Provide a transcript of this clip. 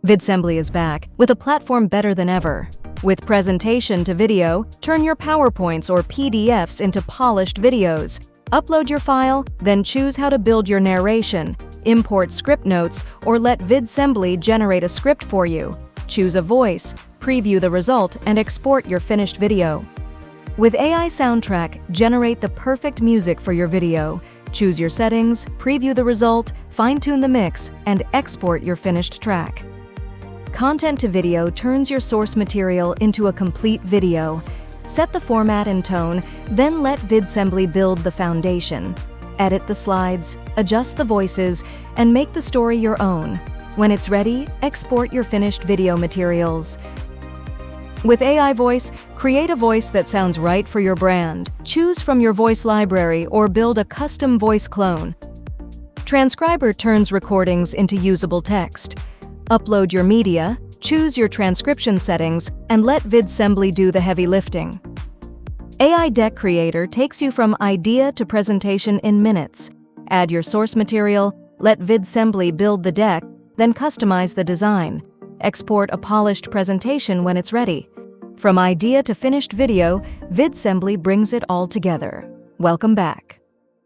Vidsembly is back with a platform better than ever. With presentation to video, turn your PowerPoints or PDFs into polished videos. Upload your file, then choose how to build your narration, import script notes, or let Vidsembly generate a script for you. Choose a voice, preview the result, and export your finished video. With AI Soundtrack, generate the perfect music for your video. Choose your settings, preview the result, fine-tune the mix, and export your finished track. Content to video turns your source material into a complete video. Set the format and tone, then let Vidsembly build the foundation. Edit the slides, adjust the voices, and make the story your own. When it's ready, export your finished video materials. With AI Voice, create a voice that sounds right for your brand. Choose from your voice library or build a custom voice clone. Transcriber turns recordings into usable text. Upload your media, choose your transcription settings, and let Vidsembly do the heavy lifting. AI Deck Creator takes you from idea to presentation in minutes. Add your source material, let Vidsembly build the deck, then customize the design. Export a polished presentation when it's ready. From idea to finished video, Vidsembly brings it all together. Welcome back.